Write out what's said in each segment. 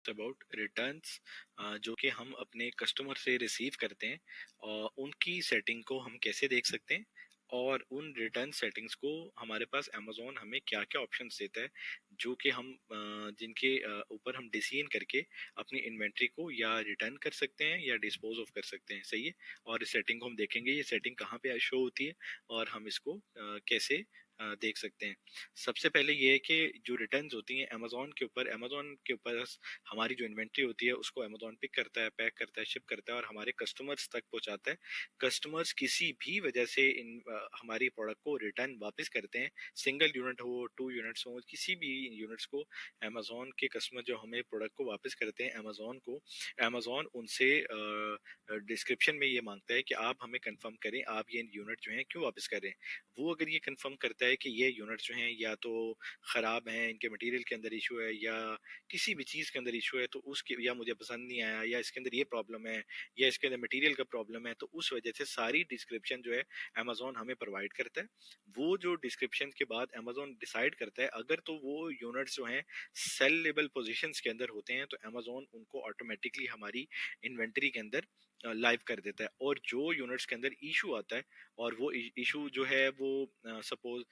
About returns जो कि हम अपने कस्टमर से रिसीव करते हैं और उनकी सेटिंग को हम कैसे देख सकते हैं और उन रिटर्न सेटिंग्स को हमारे पास अमेजोन हमें क्या क्या ऑप्शंस देता है जो कि हम जिनके ऊपर हम डिसीजन करके अपनी इन्वेंट्री को या रिटर्न कर सकते हैं या डिस्पोज ऑफ कर सकते हैं। सही है। और इस सेटिंग को हम देखेंगे ये सेटिंग कहाँ पे शो होती है और हम इसको कैसे देख सकते हैं। सबसे पहले ये है कि जो रिटर्न्स होती हैं अमेजोन के ऊपर हमारी जो इन्वेंट्री होती है उसको अमेजोन पिक करता है, पैक करता है, शिप करता है और हमारे कस्टमर्स तक पहुंचाता है। कस्टमर्स किसी भी वजह से हमारी प्रोडक्ट को रिटर्न वापस करते हैं, सिंगल यूनिट हो, 2 यूनिट्स हो, किसी भी यूनिट्स को अमेजोन के कस्टमर जो हमें प्रोडक्ट को वापस करते हैं अमेजोन उनसे डिस्क्रिप्शन में ये मांगता है कि आप हमें कंफर्म करें आप ये यूनिट जो है क्यों वापस कर रहे हैं। वो अगर ये कंफर्म करता है कि ये यूनिट जो हैं या तो खराब हैं, इनके मटेरियल के अंदर इशू है या किसी भी चीज के अंदर इशू है तो उसके या मुझे पसंद नहीं आया या इसके अंदर ये प्रॉब्लम है या इसके अंदर मटेरियल का प्रॉब्लम है, तो उस वजह से सारी डिस्क्रिप्शन जो है अमेजोन हमें प्रोवाइड करता है। वो जो डिस्क्रिप्शन के बाद अमेजोन डिसाइड करता है अगर तो वो यूनिट्स जो हैं सेलेबल पोजीशंस के अंदर होते हैं तो अमेजोन उनको ऑटोमेटिकली हमारी इन्वेंटरी के अंदर लाइव कर देता है। और जो यूनिट्स के अंदर इशू आता है और वो इशू जो है वो सपोज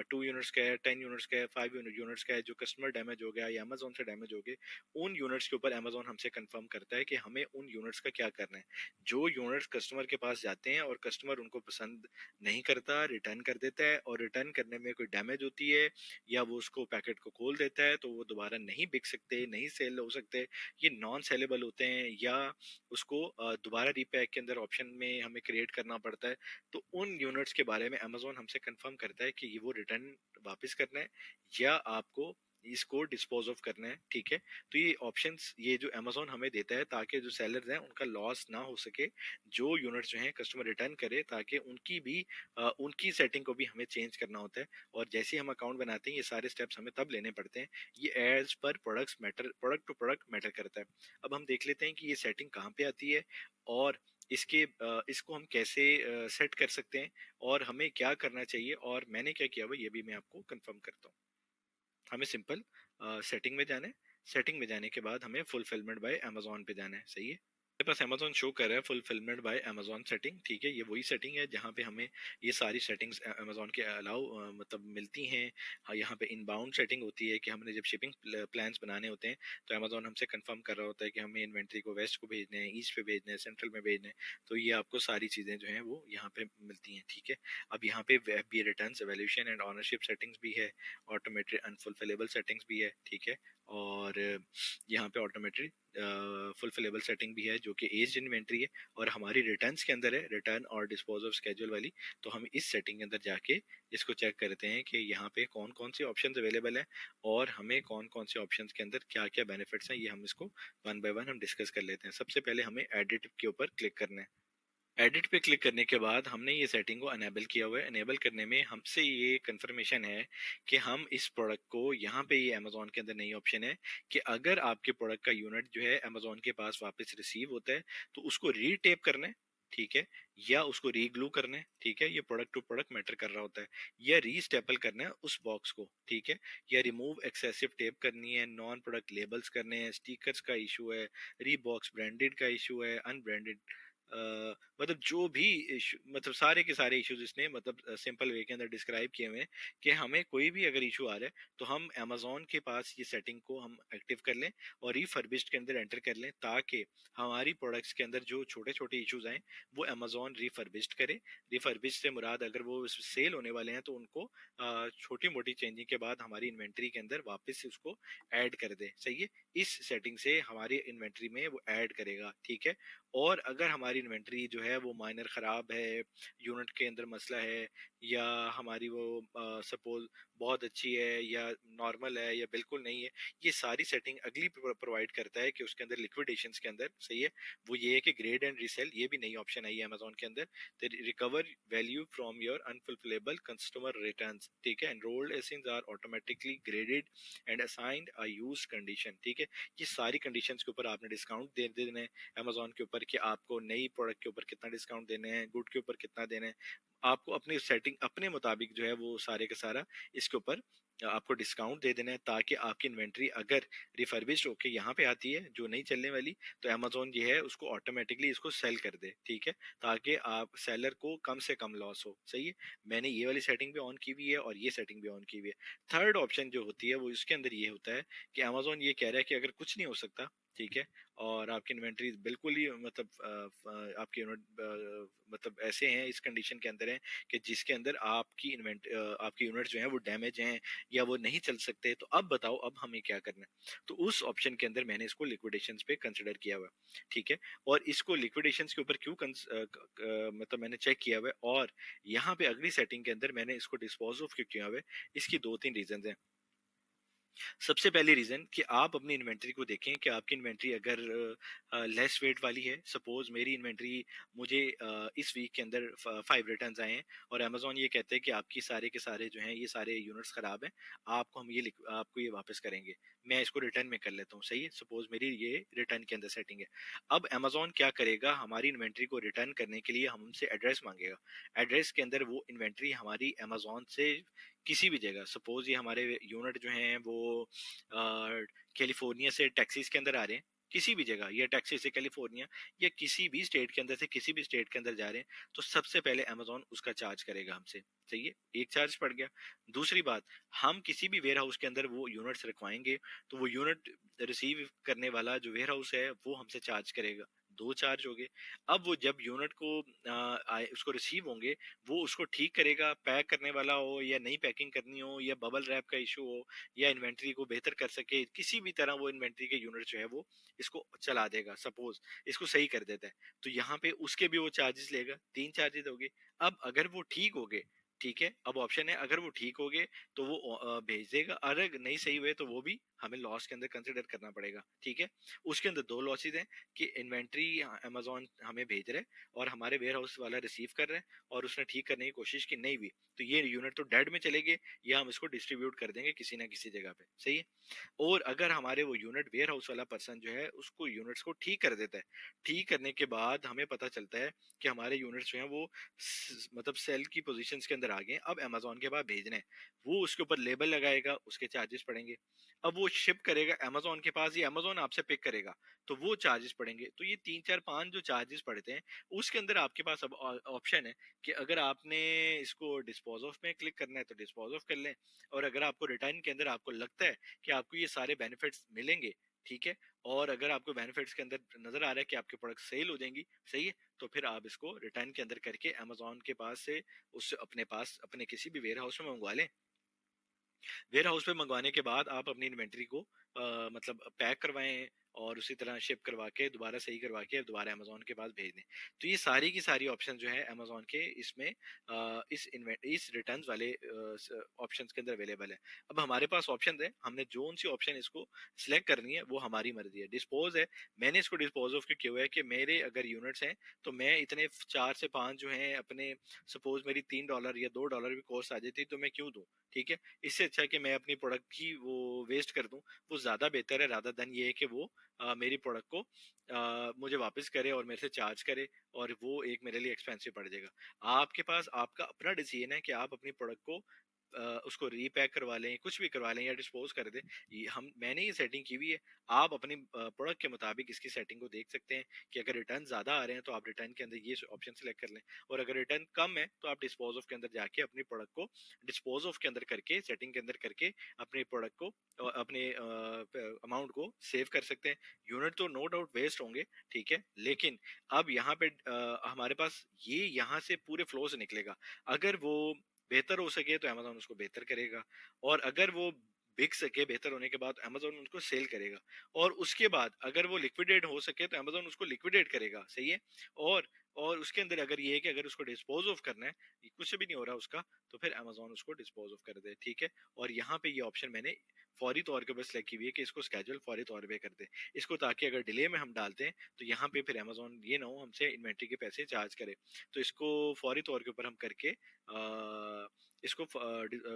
2 यूनिट्स का है, 10 यूनिट्स का है, 5 यूनिट्स का है, जो कस्टमर डैमेज हो गया या अमेजोन से डैमेज हो गए, उन यूनिट्स के ऊपर अमेजोन हमसे कंफर्म करता है कि हमें उन यूनिट्स का क्या करना है। जो यूनिट्स कस्टमर के पास जाते हैं और कस्टमर उनको पसंद नहीं करता, रिटर्न कर देता है और रिटर्न करने में कोई डैमेज होती है या वो उसको पैकेट को खोल देता है तो वो दोबारा नहीं बिक सकते, नहीं सेल हो सकते, ये नॉन सेलेबल होते हैं या उसको दोबारा रीपैक के अंदर ऑप्शन में हमें क्रिएट करना पड़ता है। तो उन यूनिट्स के बारे में अमेजोन हमसे कंफर्म करता है कि ये वो रिटर्न वापस करना है या आपको इसको डिस्पोज ऑफ करना है। ठीक है। तो ये ऑप्शंस ये जो अमेजोन हमें देता है ताकि जो सेलर्स हैं उनका लॉस ना हो सके, जो यूनिट्स जो हैं कस्टमर रिटर्न करे ताकि उनकी भी उनकी सेटिंग को भी हमें चेंज करना होता है। और जैसे ही हम अकाउंट बनाते हैं ये सारे स्टेप्स हमें तब लेने पड़ते हैं। ये as per products matter, product to product matter करता है। अब हम देख लेते हैं कि ये सेटिंग कहाँ पे आती है और इसको हम कैसे सेट कर सकते हैं और हमें क्या करना चाहिए और मैंने क्या किया हुआ ये भी मैं आपको कंफर्म करता हूँ। हमें सिंपल सेटिंग में जाना है। सेटिंग में जाने के बाद हमें फुलफिलमेंट बाय अमेजोन पे जाना है। सही है। मेरे पास अमेजोन शो कर रहा है फुलफिलमेंट बाय अमेजोन सेटिंग। ठीक है। ये वही सेटिंग है जहाँ पे हमें ये सारी सेटिंग्स अमेजोन के अलाउ मतलब मिलती हैं। हाँ, यहाँ पे इनबाउंड सेटिंग होती है कि हमने जब शिपिंग प्लान्स बनाने होते हैं तो अमेजोन हमसे कंफर्म कर रहा होता है कि हमें इन्वेंट्री को वेस्ट को भेजना है, ईस्ट पे भेजना है, सेंट्रल में भेजना है। तो ये आपको सारी चीज़ें जो हैं वो यहाँ पे मिलती हैं। ठीक है। अब यहाँ पे FBA returns, evolution and ownership settings भी है, ऑटोमेटेड अनफुलफिलेबल सेटिंग्स भी है। ठीक है। और यहाँ पे ऑटोमेटेड फुलफिलेबल सेटिंग भी है जो कि एज इन्वेंट्री है और हमारी रिटर्न्स के अंदर है, रिटर्न और डिस्पोज ऑफ स्केड्यूल वाली। तो हम इस सेटिंग के अंदर जाके इसको चेक करते हैं कि यहाँ पे कौन कौन से ऑप्शंस अवेलेबल हैं और हमें कौन कौन से ऑप्शंस के अंदर क्या क्या बेनिफिट्स हैं। ये हम इसको वन बाय वन हम डिस्कस कर लेते हैं। सबसे पहले हमें एडिट के ऊपर क्लिक करना है। एडिट पे क्लिक करने के बाद हमने ये सेटिंग को अनेबल किया हुआ है। अनेबल करने में हमसे ये कंफर्मेशन है कि हम इस प्रोडक्ट को यहाँ पे ये अमेजोन के अंदर नई ऑप्शन है कि अगर आपके प्रोडक्ट का यूनिट जो है अमेजोन के पास वापस रिसीव होता है तो उसको रीटेप करना है। ठीक है। या उसको रीग्लू करना है। ठीक है। ये प्रोडक्ट टू प्रोडक्ट मैटर कर रहा होता है। या रीस्टेपल करना है उस बॉक्स को। ठीक है। या रिमूव एक्सेसिव टेप करनी है, नॉन प्रोडक्ट लेबल्स करने हैं, स्टिकर्स का इशू है, रीबॉक्स ब्रांडेड का इशू है, अनब्रांडेड मतलब जो भी इशू, मतलब सारे के सारे इश्यूज इसने मतलब सिंपल वे के अंदर डिस्क्राइब किए हुए हैं कि हमें कोई भी अगर इशू आ रहा है तो हम अमेजोन के पास ये सेटिंग को हम एक्टिव कर लें और रिफर्बिश्ड के अंदर एंटर कर लें ताकि हमारी प्रोडक्ट्स के अंदर जो छोटे छोटे इश्यूज आए वो अमेजोन रिफर्बिश्ड करे। रिफर्बिश्ड से मुराद अगर वो सेल होने वाले हैं तो उनको छोटी मोटी चेंजिंग के बाद हमारी इन्वेंट्री के अंदर वापस से उसको ऐड कर दे। सही है। इस सेटिंग से हमारी इन्वेंट्री में वो ऐड करेगा। ठीक है। और अगर हमारी इन्वेंट्री जो है वो माइनर ख़राब है, यूनिट के अंदर मसला है या हमारी वो सपोज़ बहुत अच्छी है या नॉर्मल है या बिल्कुल नहीं है, ये सारी सेटिंग अगली प्रोवाइड करता है कि उसके अंदर लिक्विडेशंस के अंदर। सही है। वो ये है कि ग्रेड एंड रीसेल, ये भी नई ऑप्शन आई है अमेज़न के अंदर। तो recover value from your unfulfillable customer returns. ठीक है। Enrolled ASINs are automatically graded and assigned a used condition. ठीक है। ये सारी कंडीशंस के ऊपर आपने डिस्काउंट दे देना है अमेजोन के ऊपर कि आपको नई प्रोडक्ट के ऊपर कितना डिस्काउंट देना है, गुड के ऊपर कितना देना है। आपको अपनी सेटिंग अपने मुताबिक जो है वो सारे का सारा इसके ऊपर आपको डिस्काउंट दे देना है, ताकि आपकी इन्वेंट्री अगर रिफर्बिश्ड होके यहाँ पे आती है जो नहीं चलने वाली, तो अमेजोन ये है उसको ऑटोमेटिकली इसको सेल कर दे, ठीक है, ताकि आप सेलर को कम से कम लॉस हो। सही है, मैंने ये वाली सेटिंग भी ऑन की हुई है और ये सेटिंग भी ऑन की हुई है। थर्ड ऑप्शन जो होती है वो इसके अंदर ये होता है कि अमेजोन ये कह रहा है कि अगर कुछ नहीं हो सकता, ठीक है, और आपकी इन्वेंट्री बिल्कुल ही मतलब आपकी मतलब ऐसे हैं, इस कंडीशन के अंदर है कि जिसके अंदर आपकी यूनिट जो है वो डैमेज हैं या वो नहीं चल सकते, तो अब बताओ अब हमें क्या करना है। तो उस ऑप्शन के अंदर मैंने इसको लिक्विडेशंस पे कंसिडर किया हुआ है, ठीक है। और इसको लिक्विडेशंस के ऊपर क्यों मतलब मैंने चेक किया हुआ है, और यहाँ पे अगली सेटिंग के अंदर मैंने इसको डिस्पोज ऑफ क्यों किया हुआ है, इसकी दो तीन रीजन हैं। सबसे पहली रीजन कि आप अपनी इन्वेंट्री को देखें कि आपकी इन्वेंट्री अगर लेस वेट वाली है। सपोज मेरी इन्वेंट्री मुझे इस वीक के अंदर 5 रिटर्न आए हैं और अमेजोन ये कहते हैं कि आपकी सारे के सारे जो हैं ये सारे यूनिट्स खराब हैं, आपको ये वापस करेंगे। मैं इसको रिटर्न में कर लेता हूँ, सही है, सपोज मेरी ये रिटर्न के अंदर सेटिंग है। अब अमेजोन क्या करेगा, हमारी इन्वेंट्री को रिटर्न करने के लिए हमसे एड्रेस मांगेगा। एड्रेस के अंदर वो इन्वेंट्री हमारी अमेजोन से किसी भी जगह, सपोज ये हमारे यूनिट जो हैं वो कैलिफोर्निया से टेक्सास के अंदर आ रहे हैं, किसी भी जगह, या टेक्सास से कैलिफोर्निया या किसी भी स्टेट के अंदर से किसी भी स्टेट के अंदर जा रहे हैं, तो सबसे पहले अमेजोन उसका चार्ज करेगा हमसे। सही है, एक चार्ज पड़ गया। दूसरी बात, हम किसी भी वेयर हाउस के अंदर वो यूनिट्स रखवाएंगे, तो वो यूनिट रिसीव करने वाला जो वेयर हाउस है वो हमसे चार्ज करेगा, दो चार्ज हो गए। अब वो जब यूनिट को उसको रिसीव होंगे, वो उसको ठीक करेगा, पैक करने वाला हो या नई पैकिंग करनी हो या बबल रैप का इशू हो या इन्वेंट्री को बेहतर कर सके, किसी भी तरह वो इन्वेंट्री के यूनिट जो है वो इसको चला देगा, सपोज इसको सही कर देता है, तो यहाँ पे उसके भी वो चार्जेस लेगा, तीन चार्जेस हो गए। अब अगर वो ठीक हो गए, ठीक है, अब ऑप्शन है अगर वो ठीक हो गए तो वो भेज देगा, अगर नहीं सही हुए तो वो भी हमें लॉस के अंदर कंसिडर करना पड़ेगा, ठीक है। उसके अंदर दो लॉसेज हैं कि इन्वेंट्री अमेजोन हमें भेज रहा है और हमारे वेयर हाउस वाला रिसीव कर रहा है और उसने ठीक करने की कोशिश की, नहीं हुई, तो ये यूनिट तो डेड में चले गए, या हम इसको डिस्ट्रीब्यूट कर देंगे किसी ना किसी जगह पे। सही है। और अगर हमारे वो यूनिट वेयर हाउस वाला पर्सन जो है उसको यूनिट्स को ठीक कर देता है, ठीक करने के बाद हमें पता चलता है कि हमारे यूनिट्स जो है वो मतलब सेल की पोजीशंस के अंदर आ गए, अब अमेजोन के पास भेजना है, वो उसके ऊपर लेबल लगाएगा, उसके चार्जेस पड़ेंगे। अब वो शिप करेगा अमेजोन के पास, या अमेजोन आपसे पिक करेगा, तो वो चार्जेस पड़ेंगे। तो ये तीन चार पांच जो चार्जेस पड़ते हैं, उसके अंदर आपके पास अब ऑप्शन है कि अगर आपने इसको डिस्पोज ऑफ में क्लिक करना है तो डिस्पोज ऑफ कर लें, और अगर आपको रिटर्न के अंदर आपको लगता है कि आपको ये सारे बेनिफिट्स मिलेंगे, ठीक है, और अगर आपको बेनिफिट्स के अंदर नजर आ रहा है कि आपके प्रोडक्ट सेल हो जाएंगी, सही है, तो फिर आप इसको रिटर्न के अंदर करके अमेजोन के पास से उससे अपने पास अपने किसी भी वेयर हाउस में मंगवा लें। वेयर हाउस पे मंगवाने के बाद आप अपनी इन्वेंट्री को मतलब पैक करवाएं और उसी तरह शिप करवा के दोबारा सही करवा के दोबारा अमेजोन के पास भेज दें। तो ये सारी की सारी ऑप्शन जो है अमेजोन के इसमें इस रिटर्न वाले ऑप्शंस के अंदर अवेलेबल है। अब हमारे पास ऑप्शन है, हमने जोन सी ऑप्शन इसको सिलेक्ट करनी है वो हमारी मर्जी है। डिस्पोज है, मैंने इसको डिस्पोज ऑफ क्यों किया हुआ है कि मेरे अगर यूनिट्स हैं तो मैं इतने 4 से 5 जो हैं अपने, सपोज मेरी $3 या $2 भी कॉस्ट आ जाती तो मैं क्यों दूं, ठीक है। इससे अच्छा है कि मैं अपनी प्रोडक्ट की वो वेस्ट कर दूं, वो ज्यादा बेहतर है रादर देन ये है कि वो मेरी प्रोडक्ट को मुझे वापस करे और मेरे से चार्ज करे, और वो एक मेरे लिए एक्सपेंसिव पड़ जाएगा। आपके पास आपका अपना डिसीजन है कि आप अपनी प्रोडक्ट को उसको रीपैक करवा लें, कुछ भी करवा लें या डिस्पोज कर दें। मैंने ये सेटिंग की हुई है, आप अपनी प्रोडक्ट के मुताबिक इसकी सेटिंग को देख सकते हैं कि अगर रिटर्न ज्यादा आ रहे हैं तो आप रिटर्न के अंदर ये ऑप्शन सेलेक्ट कर लें, और अगर रिटर्न कम है तो आप डिस्पोज ऑफ के अंदर जाके अपनी प्रोडक्ट को डिस्पोज ऑफ के अंदर करके सेटिंग के अंदर करके अपने प्रोडक्ट को अपने अमाउंट को सेव कर सकते हैं। यूनिट तो नो डाउट वेस्ट होंगे, ठीक है, लेकिन अब यहाँ पे हमारे पास ये यहाँ से पूरे फ्लो से निकलेगा। अगर वो बेहतर हो सके तो अमेजोन उसको बेहतर करेगा, और अगर वो बिक सके बेहतर होने के बाद अमेजोन उनको सेल करेगा, और उसके बाद अगर वो लिक्विडेट हो सके तो अमेजोन उसको लिक्विडेट करेगा। सही है। और उसके अंदर अगर ये है कि अगर उसको डिस्पोज ऑफ करना है, कुछ भी नहीं हो रहा उसका, तो फिर अमेजोन उसको डिस्पोज ऑफ कर दे, ठीक है। और यहाँ पे ये ऑप्शन मैंने फौरी तौर पे बस सेलेक्ट की हुई है कि इसको स्केड्यूल फौरी तौर पे कर दे इसको, ताकि अगर डिले में हम डालते हैं तो यहाँ पे फिर अमेजोन ये ना हो हमसे इन्वेंट्री के पैसे चार्ज करे। तो इसको फौरी तौर के ऊपर हम करके इसको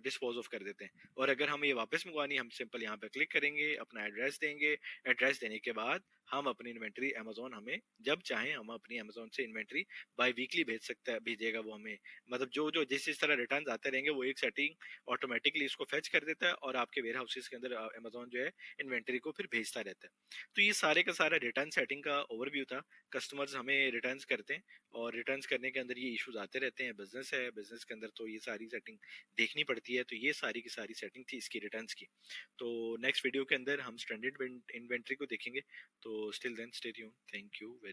डिस्पोज ऑफ कर देते हैं। और अगर हमें ये वापस मंगवानी, हम सिंपल यहाँ पे क्लिक करेंगे, अपना एड्रेस देंगे, एड्रेस देने के बाद हम अपनी इन्वेंट्री अमेजोन हमें जब चाहे हम अपनी अमेजोन से इन्वेंट्री बाय वीकली भेज सकता है, भेजेगा वो हमें। मतलब जो जो जिस तरह रिटर्न आते रहेंगे वो एक सेटिंग ऑटोमेटिकली इसको फेच कर देता है और आपके वेयर हाउसेस के अंदर अमेजोन जो है इन्वेंट्री को फिर भेजता रहता है। तो ये सारे का सारा रिटर्न सेटिंग का ओवरव्यू था। कस्टमर्स हमें रिटर्न्स करते हैं और रिटर्न्स करने के अंदर ये इश्यूज आते रहते हैं। बिजनेस है, बिजनेस के अंदर तो ये सारी सेटिंग देखनी पड़ती है। तो ये सारी की सारी सेटिंग थी इसकी रिटर्न्स की। तो नेक्स्ट वीडियो के अंदर हम स्टैंडर्ड इन्वेंट्री को देखेंगे। तो still then stay tuned, thank you very